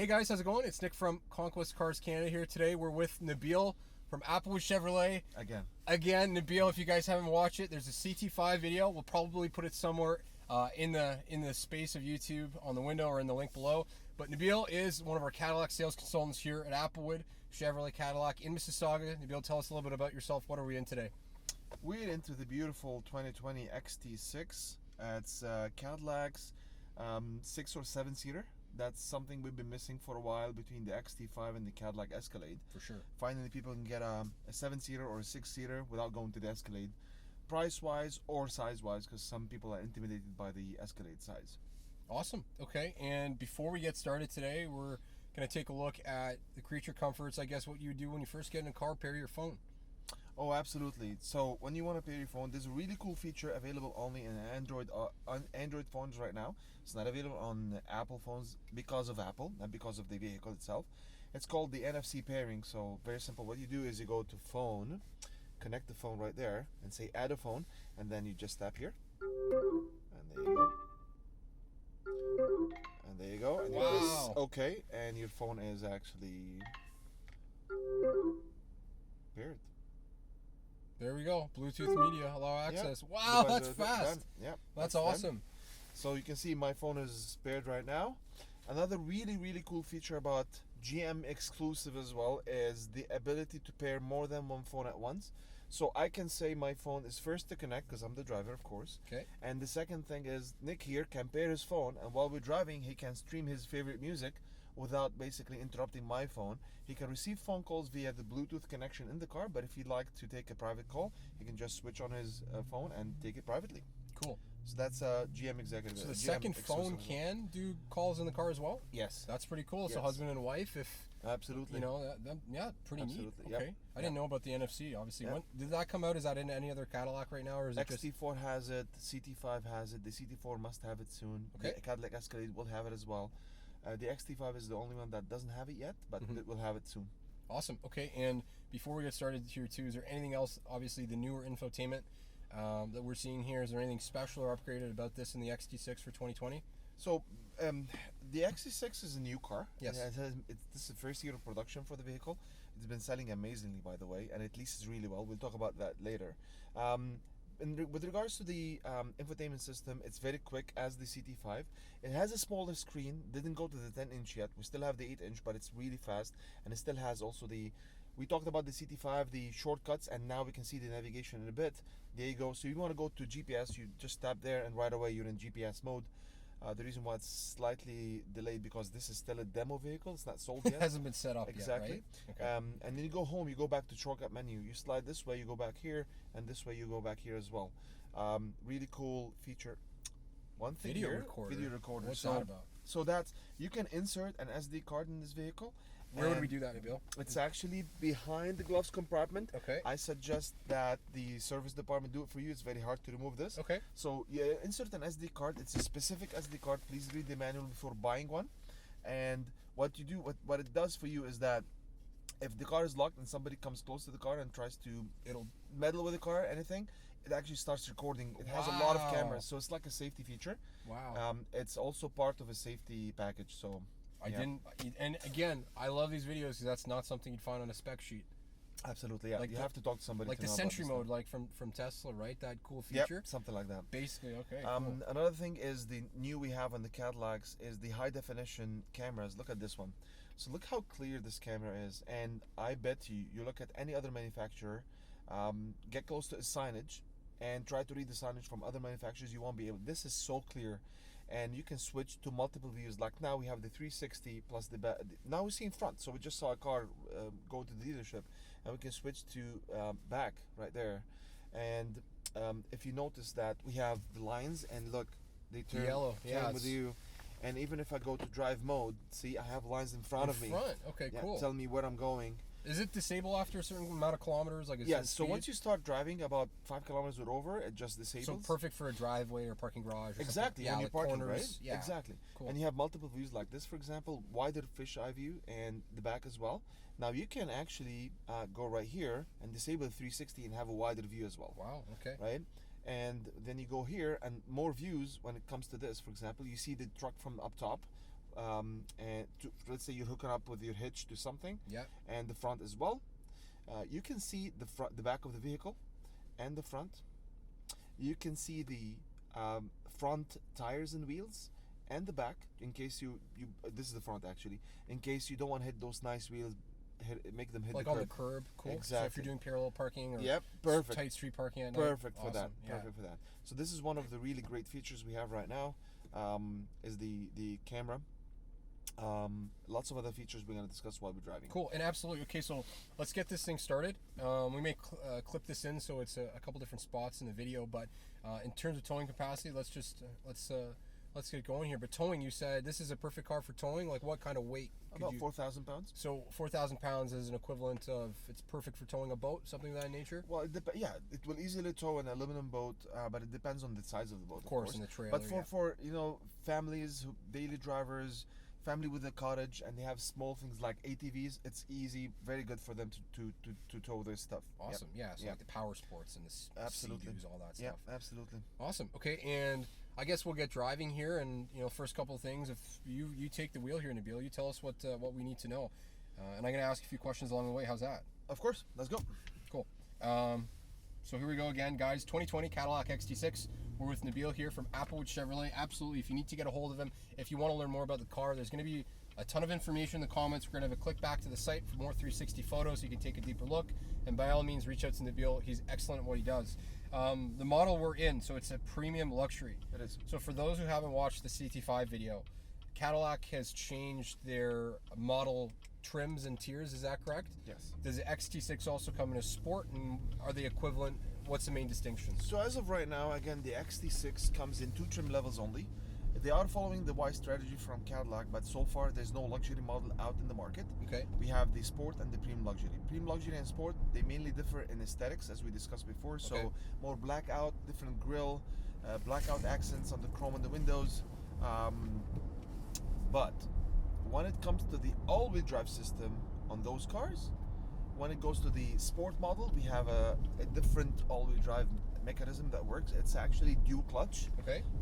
Hey guys, how's it going? It's Nick from Conquest Cars Canada here. Today we're with Nabil from Applewood Chevrolet. Again, Nabil, if you guys haven't watched it, there's a CT5 video. We'll probably put it somewhere in the space of YouTube on the window or in the link below. But Nabil is one of our Cadillac sales consultants here at Applewood Chevrolet Cadillac in Mississauga. Nabil, tell us a little bit about yourself. What are we in today? We're into the beautiful 2020 XT6. It's Cadillac's 6 or 7 seater. That's something we've been missing for a while between the XT5 and the Cadillac Escalade. For sure. Finally, people can get a 7-seater or a 6-seater without going to the Escalade, price-wise or size-wise, because some people are intimidated by the Escalade size. Awesome. Okay, and before we get started today, we're going to take a look at the creature comforts. I guess what you would do when you first get in a car, pair your phone. Oh, absolutely. So when you want to pair your phone, there's a really cool feature available only in Android phones right now. It's not available on Apple phones because of Apple, not because of the vehicle itself. It's called the NFC pairing. So very simple. What you do is you go to phone, connect the phone right there, and say add a phone, and then you just tap here, and there you go. And there you go. And you press OK, and your phone is actually paired. There we go. Bluetooth media, allow access. Yep. Wow, that's fast. Yep, that's awesome. Done. So you can see my phone is paired right now. Another really cool feature about GM exclusive as well is the ability to pair more than one phone at once. So I can say my phone is first to connect because I'm the driver, of course. Okay. And the second thing is Nick here can pair his phone, and while we're driving, he can stream his favorite music without basically interrupting my phone. He can receive phone calls via the Bluetooth connection in the car, but if he'd like to take a private call, he can just switch on his phone and take it privately. Cool. So that's GM executive. So the second phone can do calls in the car as well? Yes. That's pretty cool. Yes. So husband and wife, if absolutely, you know, yeah, pretty neat. Okay. Yep. I didn't know about the NFC. Obviously, Yep. when did that come out? Is that in any other Cadillac right now, or is it just XT4 has it? CT5 has it. The CT4 must have it soon. Okay. The Cadillac Escalade will have it as well. The XT5 is the only one that doesn't have it yet, but it will have it soon. Awesome. Okay, and before we get started here too, is there anything else, obviously the newer infotainment that we're seeing here? Is there anything special or upgraded about this in the XT6 for 2020? So the XT6 is a new car. Yes. This is the first year of production for the vehicle. It's been selling amazingly, by the way, and it leases really well. We'll talk about that later. With regards to the infotainment system, it's very quick as the CT5. It has a smaller screen, didn't go to the 10-inch yet. We still have the 8-inch, but it's really fast, and it still has also we talked about the CT5, the shortcuts, and now we can see the navigation in a bit. There you go. So you want to go to GPS, you just tap there, and right away you're in GPS mode. The reason why it's slightly delayed because this is still a demo vehicle. It's not sold yet. It hasn't been set up exactly. Yet, right? Okay. And then you go home, you go back to shortcut menu. You slide this way, you go back here, and this way you go back here as well. Really cool feature. One thing Video here, recorder. video recorder. What's that about? So that's, you can insert an SD card in this vehicle. Where would we do that, Nabil? It's actually behind the gloves compartment. Okay. I suggest that the service department do it for you. It's very hard to remove this. Okay. So yeah, insert an SD card. It's a specific SD card. Please read the manual before buying one. And what you do, what it does for you is that if the car is locked and somebody comes close to the car and tries to, it'll meddle with the car, anything, it actually starts recording. It has a lot of cameras, so it's like a safety feature. Wow. It's also part of a safety package. So I didn't, and again, I love these videos because that's not something you'd find on a spec sheet. Absolutely, yeah. Like you have to talk to somebody. Like to the know Sentry about mode, like from Tesla, right? That cool feature. Yep, something like that. Basically, okay. Cool. Another thing is the new we have on the Cadillacs is the high definition cameras. Look at this one. So look how clear this camera is, and I bet you look at any other manufacturer, get close to a signage, and try to read the signage from other manufacturers. You won't be able. This is so clear. And you can switch to multiple views. Like now we have the 360 plus the back. Now we see in front. So we just saw a car go to the dealership, and we can switch to back right there. And if you notice that we have the lines, and look, they turn yellow. Yeah, with you. And even if I go to drive mode, see, I have lines in front of me. Okay, yeah, cool. Telling me where I'm going. Is it disabled after a certain amount of kilometers? Like yes. So once you start driving about 5 kilometers or over, it just disables. So perfect for a driveway or parking garage. Or exactly. Yeah, when like you're parking, corners. right? Yeah. Exactly. Cool. And you have multiple views like this, for example, wider fisheye view and the back as well. Now you can actually go right here and disable the 360 and have a wider view as well. Wow. Okay. Right. And then you go here and more views when it comes to this. For example, you see the truck from up top. and let's say you're hooking up with your hitch to something, and the front as well. You can see the back of the vehicle, and the front. You can see the front tires and wheels, and the back. In case you this is the front actually. In case you don't want to hit those nice wheels, make them hit like the curb. on the curb. Cool. Exactly. So if you're doing parallel parking or perfect. tight street parking at night. Perfect for that. Yeah. Perfect for that. So this is one of the really great features we have right now. Is the camera. Lots of other features we're going to discuss while we're driving. Cool, and absolutely. Okay, so let's get this thing started. We may clip this in so it's a couple different spots in the video, but in terms of towing capacity, let's get going here. But towing, you said this is a perfect car for towing. Like what kind of weight? About 4,000 pounds. So 4,000 pounds is an equivalent of, it's perfect for towing a boat, something of that nature? Well, it will easily tow an aluminum boat, but it depends on the size of the boat. Of course, and the trailer. But for families, daily drivers, family with a cottage, and they have small things like ATVs, it's easy, very good for them to tow their stuff. Awesome, so like the power sports and the absolutely Sea-Doos, all that stuff. Yeah, absolutely. Awesome. Okay, and I guess we'll get driving here, and first couple of things. If you take the wheel here, Nabil, you tell us what we need to know, and I'm going to ask a few questions along the way. How's that? Of course. Let's go. Cool. So here we go again, guys. 2020 Cadillac XT6. We're with Nabil here from Applewood Chevrolet. Absolutely, if you need to get a hold of him, if you want to learn more about the car, there's going to be a ton of information in the comments. We're going to have a click back to the site for more 360 photos so you can take a deeper look. And by all means, reach out to Nabil. He's excellent at what he does. The model we're in, so it's a premium luxury. It is. So for those who haven't watched the CT5 video, Cadillac has changed their model trims and tiers, is that correct? Yes. Does the XT6 also come in a sport, and are they equivalent? What's the main distinction? So as of right now, again, the XT6 comes in 2 trim levels only. They are following the Y strategy from Cadillac, but so far there's no luxury model out in the market. Okay. We have the sport and the premium luxury. Premium luxury and sport, they mainly differ in aesthetics, as we discussed before. So okay. More blackout, different grille, blackout accents on the chrome on the windows. But when it comes to the all-wheel drive system on those cars, when it goes to the sport model, we have a different all-wheel drive mechanism that works. It's actually dual clutch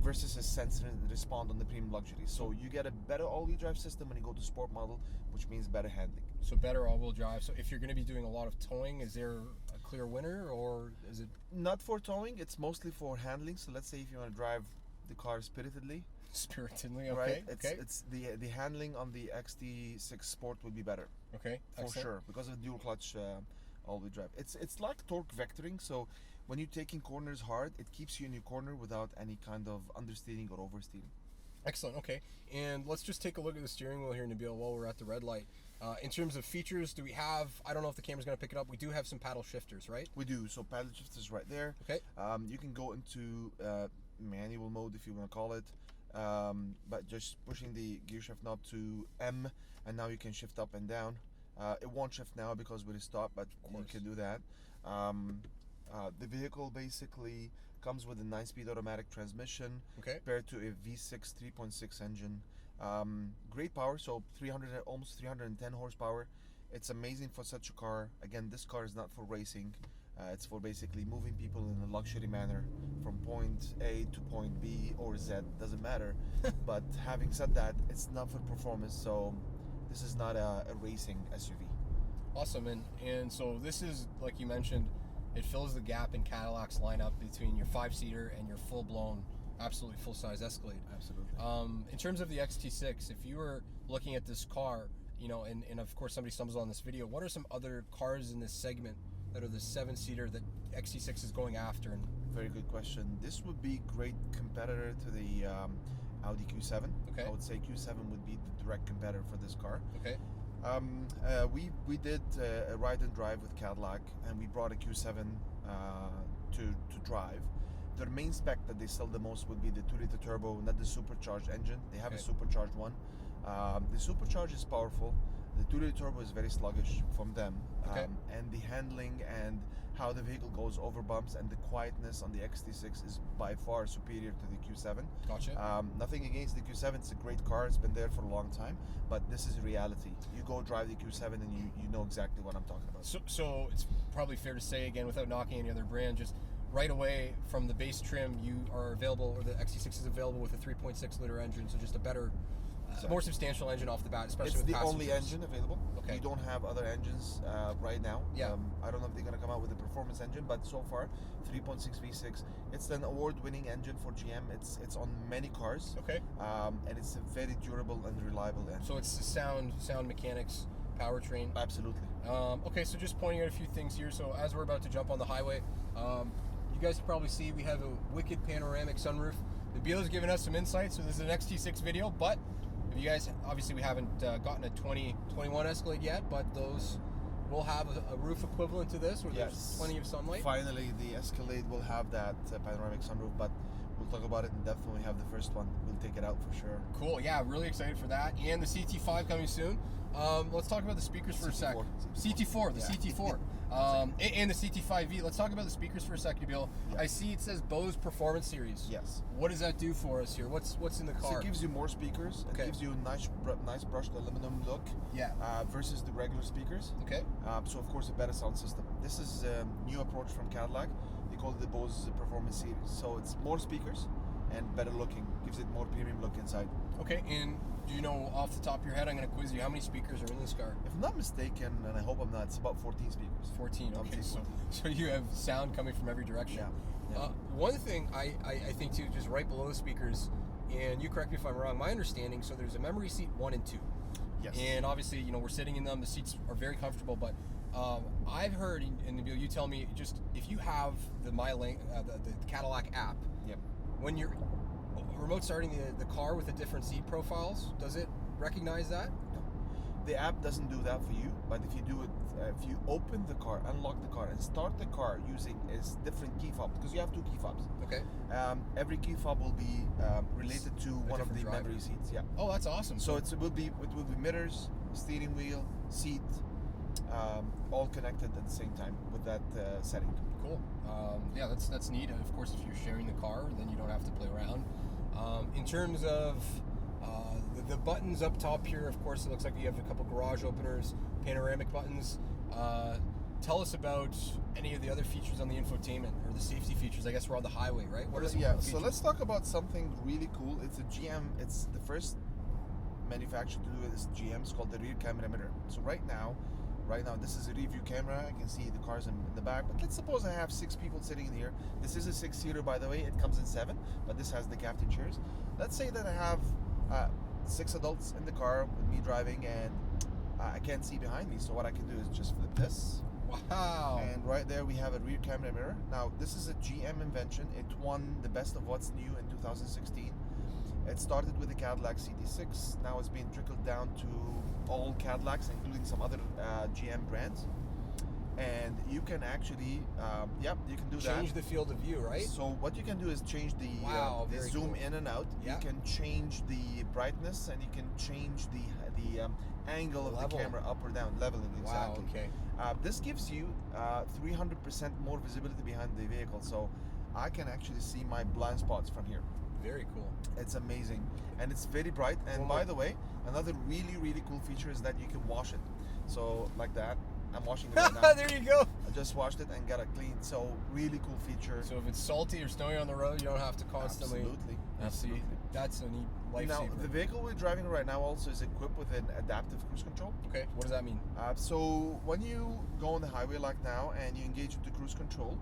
versus a sensor and respond on the premium luxury. So you get a better all-wheel drive system when you go to sport model, which means better handling. So better all-wheel drive. So if you're going to be doing a lot of towing, is there a clear winner, or is it? Not for towing. It's mostly for handling. So let's say if you want to drive the car spiritedly. Spiritedly, okay. Right? It's the handling on the XT6 Sport would be better. Okay, for sure, because of dual clutch all-wheel drive. It's like torque vectoring. So when you're taking corners hard, it keeps you in your corner without any kind of understeering or oversteering. Excellent. Okay, and let's just take a look at the steering wheel here, Nabil, while we're at the red light. In terms of features, do we have? I don't know if the camera's going to pick it up. We do have some paddle shifters, right? We do. So paddle shifters right there. Okay. You can go into manual mode if you want to call it. But just pushing the gear shift knob to M, and now you can shift up and down. It won't shift now because we're stopped, but you can do that. The vehicle basically comes with a 9-speed automatic transmission paired to a V6 3.6 engine. Great power, so almost 310 horsepower. It's amazing for such a car. Again, this car is not for racing. It's for basically moving people in a luxury manner from point A to point B or Z, doesn't matter. But having said that, it's not for performance, so this is not a racing SUV. Awesome, and so this is, like you mentioned, it fills the gap in Cadillac's lineup between your 5-seater and your full-blown, absolutely full-size Escalade. Absolutely. In terms of the XT6, if you were looking at this car, and of course somebody stumbles on this video, what are some other cars in this segment that are the 7-seater that XT6 is going after? And very good question. This would be great competitor to the Audi Q7. Okay. I would say Q7 would be the direct competitor for this car. Okay. We did a ride and drive with Cadillac, and we brought a Q7 to drive. Their main spec that they sell the most would be the 2-liter turbo, not the supercharged engine. They have a supercharged one. The supercharged is powerful. The 2-liter turbo is very sluggish from them. And the handling and how the vehicle goes over bumps and the quietness on the XT6 is by far superior to the Q7. Gotcha. Nothing against the Q7. It's a great car. It's been there for a long time. But this is reality. You go drive the Q7 and you know exactly what I'm talking about. So it's probably fair to say, again, without knocking any other brand, just right away from the base trim, you are available, or the XT6 is available with a 3.6 liter engine, so just a better more substantial engine off the bat, especially it's with the passengers. only engine available. Okay. We don't have other engines right now. Yeah. I don't know if they're going to come out with a performance engine, but so far 3.6 V6. It's an award-winning engine for GM. It's on many cars. Okay. And it's a very durable and reliable engine. So it's the sound mechanics powertrain. Absolutely. Okay, so just pointing out a few things here. So as we're about to jump on the highway, you guys can probably see we have a wicked panoramic sunroof. Nabil has given us some insight. So this is an XT6 video, but if you guys, obviously we haven't gotten a 2021 Escalade yet, but those will have a roof equivalent to this, where there's plenty of sunlight. Finally, the Escalade will have that panoramic sunroof, but we'll talk about it in depth when we have the first one. We'll take it out for sure. Cool, yeah, really excited for that. And the CT5 coming soon. Let's talk about the speakers for a sec. CT4, the CT4. And the CT5V. Let's talk about the speakers for a second, Nabil. Yeah. I see it says Bose Performance Series. Yes. What does that do for us here? What's in the car? So it gives you more speakers. Okay. It gives you a nice brushed aluminum look. Yeah. Versus the regular speakers. Okay. So of course a better sound system. This is a new approach from Cadillac. They call it the Bose Performance Series. So it's more speakers and better looking. Gives it more premium look inside. Okay. And do you know off the top of your head? I'm going to quiz you. How many speakers are in this car? If I'm not mistaken, and I hope I'm not, it's about 14 speakers. 14. Okay. 14. So you have sound coming from every direction. Yeah. One thing I think too, just right below the speakers, and you correct me if I'm wrong, my understanding, so there's a memory seat 1 and 2. Yes. And obviously, we're sitting in them, the seats are very comfortable, but I've heard, and Nabil, you tell me, just if you have the Cadillac app, Yep. when you're remote starting the car with the different seat profiles, does it recognize that? The app doesn't do that for you, but if you do it, if you open the car, unlock the car, and start the car using its different key fobs, because you have 2 key fobs. Okay. Every key fob will be related to one of the different driver. memory seats. Yeah. Oh, that's awesome. So it will be mirrors, steering wheel, seat, all connected at the same time with that setting. Cool. Yeah, that's neat. And of course, if you're sharing the car, then you don't have to play around. In terms of the buttons up top here, of course, it looks like you have a couple garage openers, panoramic buttons. Tell us about any of the other features on the infotainment or the safety features. I guess we're on the highway, right? What are some Yeah. of the So features? let's talk about something really cool. It's a GM. It's the first manufacturer to do it. It's GM. It's called the rear camera emitter. So right now, this is a rear view camera. I can see the cars in the back. But let's suppose I have 6 people sitting in here. This is a 6-seater, by the way. It comes in 7, but this has the captain chairs. Let's say that I have 6 adults in the car with me driving, and I can't see behind me. So what I can do is just flip this. Wow. And right there we have a rear camera mirror. Now this is a GM invention. It won the best of what's new in 2016. It started with the Cadillac CT6. Now it's being trickled down to all Cadillacs, including some other GM brands. And you can actually, you can do that. Change the field of view, right? So what you can do is change the very zoom cool. in and out. Yeah. You can change the brightness, and you can change the angle of the Level. camera up or down, leveling exactly. Wow, okay. This gives you 300% more visibility behind the vehicle, so I can actually see my blind spots from here. Very cool. It's amazing, and it's very bright. And by the way, another really cool feature is that you can wash it. So like that, I'm washing it right now. There you go. I just washed it and got it clean. So really cool feature. So if it's salty or snowy on the road, you don't have to constantly. Absolutely. That's a neat lifesaver. Now the vehicle we're driving right now also is equipped with an adaptive cruise control. Okay, what does that mean? So when you go on the highway like now and you engage with the cruise control,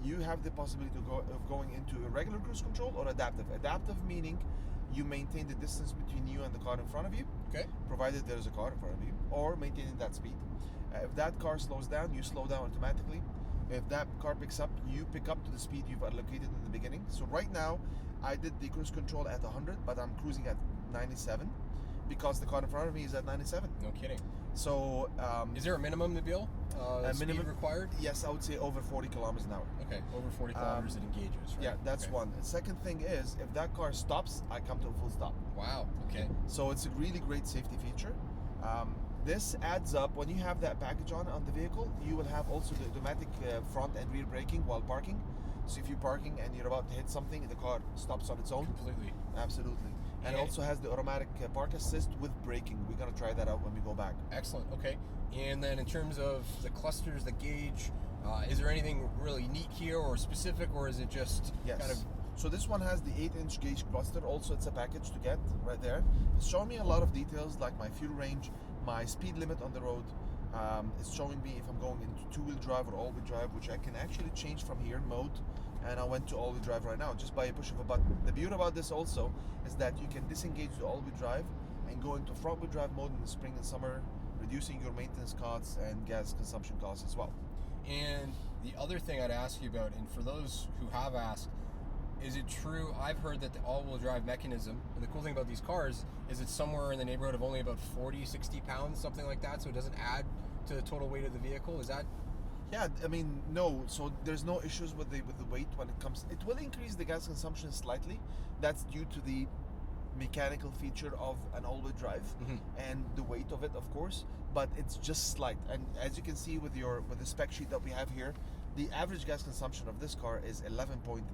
you have the possibility of going into a regular cruise control or adaptive. Adaptive meaning you maintain the distance between you and the car in front of you, Okay. provided there's a car in front of you, or maintaining that speed. If that car slows down, you slow down automatically. If that car picks up, you pick up to the speed you've allocated in the beginning. So right now, I did the cruise control at 100, but I'm cruising at 97 because the car in front of me is at 97. No kidding. So is there a minimum, Nabil? Speed required? Yes, I would say over 40 kilometers an hour. Okay, over 40 kilometers it engages, right? Yeah, that's okay. one. The second thing is, if that car stops, I come to a full stop. Wow, okay. So it's a really great safety feature. This adds up. When you have that package on the vehicle, you will have also the automatic front and rear braking while parking. So if you're parking and you're about to hit something, the car stops on its own. Completely. Absolutely. And it also has the automatic park assist with braking. We're going to try that out when we go back. Excellent, okay. And then in terms of the clusters, the gauge, is there anything really neat here or specific, or is it just kind of So this one has the 8-inch gauge cluster. Also, it's a package to get right there. It's showing me a lot of details like my fuel range, my speed limit on the road. It's showing me if I'm going into two-wheel drive or all-wheel drive, which I can actually change from here in mode. And I went to all-wheel drive right now just by a push of a button. The beauty about this also is that you can disengage the all-wheel drive and go into front-wheel drive mode in the spring and summer, reducing your maintenance costs and gas consumption costs as well. And the other thing I'd ask you about, and for those who have asked, is it true? I've heard that the all-wheel drive mechanism, and the cool thing about these cars is it's somewhere in the neighborhood of only about 40, 60 pounds, something like that, so it doesn't add to the total weight of the vehicle. Is that? Yeah, I mean, no. So there's no issues with the weight when it comes. It will increase the gas consumption slightly. That's due to the mechanical feature of an all-wheel drive and the weight of it, of course. But it's just slight. And as you can see with the spec sheet that we have here, the average gas consumption of this car is 11.8.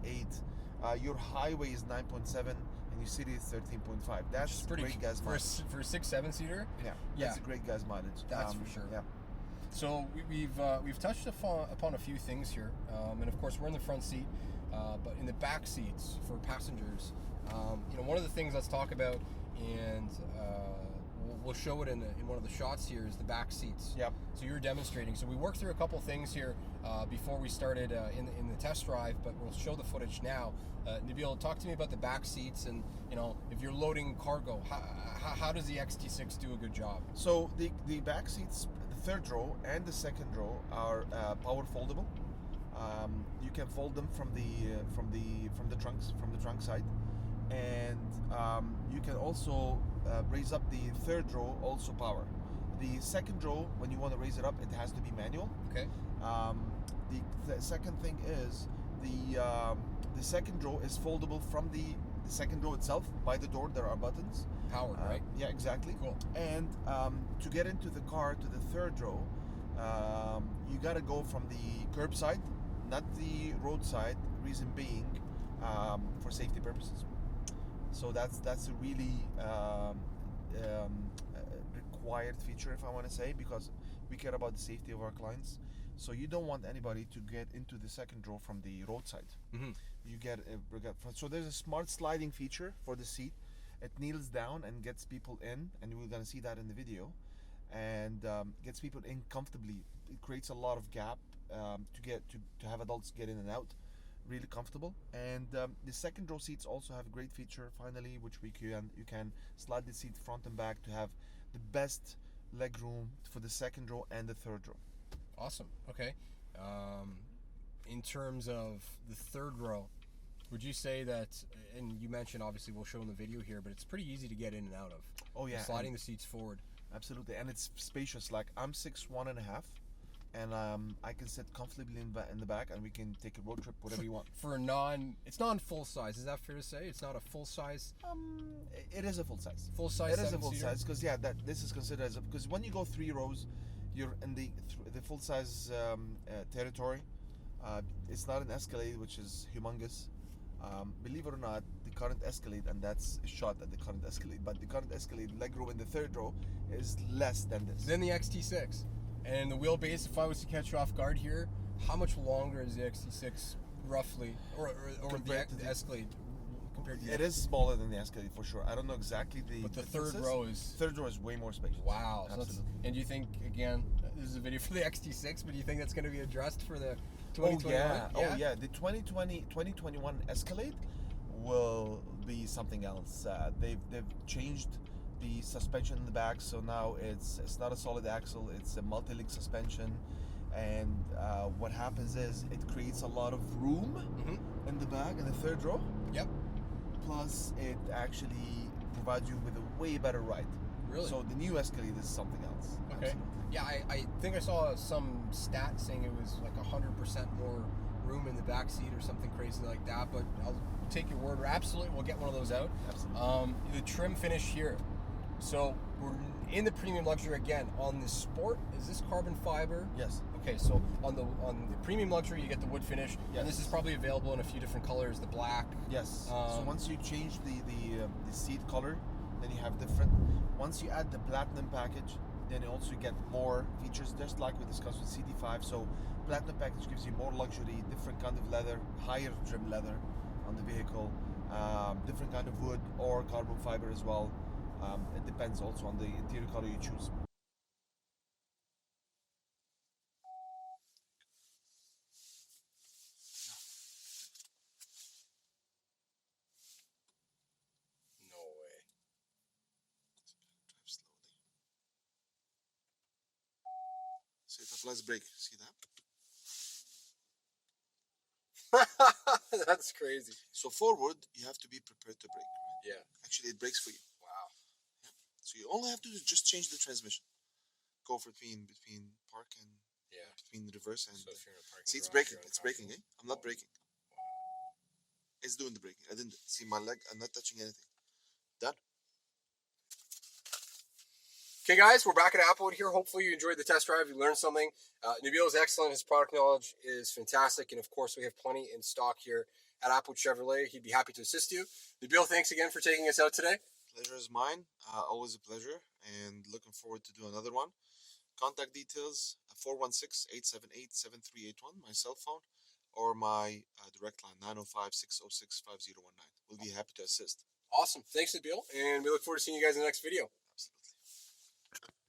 Your highway is 9.7, and your city is 13.5. That's pretty great gas mileage. For a 6-7 seater. Yeah, that's a great gas mileage. That's for sure. Yeah. So we've touched upon a few things here, and of course we're in the front seat, but in the back seats for passengers, one of the things let's talk about, and we'll show it in one of the shots here, is the back seats. Yep. So you're demonstrating. So we worked through a couple things here before we started in the test drive, but we'll show the footage now. Nabil, talk to me about the back seats, and if you're loading cargo, how does the XT6 do a good job? So the back seats, the third row and the second row, are power foldable. You can fold them from the trunk side, and you can also raise up the third row, also power. The second row, when you want to raise it up, it has to be manual. Okay. The second thing is the second row is foldable from the second row itself. By the door there are buttons. Powered, right? Yeah, exactly. Cool. And to get into the car to the third row, you got to go from the curbside, not the roadside. Reason being, for safety purposes. So that's a really required feature, if I want to say, because we care about the safety of our clients. So you don't want anybody to get into the second row from the roadside. You get so there's a smart sliding feature for the seat. It kneels down and gets people in, and we're gonna see that in the video, and gets people in comfortably. It creates a lot of gap to have adults get in and out really comfortable. And the second row seats also have a great feature finally, which you can slide the seat front and back to have the best leg room for the second row and the third row. Awesome. Okay. In terms of the third row, would you say that, and you mentioned obviously we'll show in the video here, but it's pretty easy to get in and out of. Oh yeah, sliding the seats forward. Absolutely, and it's spacious. Like, I'm 6'1.5", and I can sit comfortably in the back, and we can take a road trip, whatever you want. It's non full size. Is that fair to say? It's not a full size. It is a full size. Full size. It is a full size because this is considered as because when you go 3 rows, you're in the full size territory. It's not an Escalade, which is humongous. Believe it or not, the current Escalade, and that's a shot at the current Escalade, but the current Escalade legroom in the third row is less than this. Than the XT6. And the wheelbase, if I was to catch you off guard here, how much longer is the XT6 roughly, or the Escalade compared to the It is smaller than the Escalade for sure. I don't know exactly But the third row is way more spacious. Wow. Absolutely. And do you think, again, this is a video for the XT6, but do you think that's going to be addressed for the 2021? Oh yeah. The 2021 Escalade will be something else. They've changed the suspension in the back, so now it's not a solid axle, it's a multi-link suspension, and what happens is it creates a lot of room in the back in the third row. Yep. Plus it actually provides you with a way better ride. Really? So the new Escalade is something else. Okay. Absolutely. Yeah, I think I saw some stat saying it was like 100% more room in the back seat or something crazy like that, but I'll take your word. Absolutely, we'll get one of those out. Absolutely. The trim finish here. So we're in the premium luxury again. On the Sport, is this carbon fiber? Yes. Okay, so on the premium luxury, you get the wood finish. Yes. And this is probably available in a few different colors. The black. Yes. So once you change the seat color, then you have different. Once you add the platinum package, then you also get more features, just like we discussed with CT5. So platinum package gives you more luxury, different kind of leather, higher trim leather. on the vehicle, different kind of wood or carbon fiber as well. It depends also on the interior color you choose. No way. Drive slowly. So it applies brake. See that? That's crazy. So forward, you have to be prepared to brake. Right? Yeah. Actually, it brakes for you. Wow. Yeah. So you only have to just change the transmission. Go for between park and between the reverse and. So if you're in a parking See, it's garage, braking. you're It's braking. Eh? I'm not braking. Wow. It's doing the braking. I didn't see my leg. I'm not touching anything. Done. Okay, guys, we're back at Applewood here. Hopefully you enjoyed the test drive. You learned something. Nabil is excellent. His product knowledge is fantastic. And, of course, we have plenty in stock here at Applewood Chevrolet. He'd be happy to assist you. Nabil, thanks again for taking us out today. Pleasure is mine. Always a pleasure. And looking forward to do another one. Contact details, 416-878-7381, my cell phone, or my direct line, 905-606-5019. We'll be happy to assist. Awesome. Thanks, Nabil. And we look forward to seeing you guys in the next video.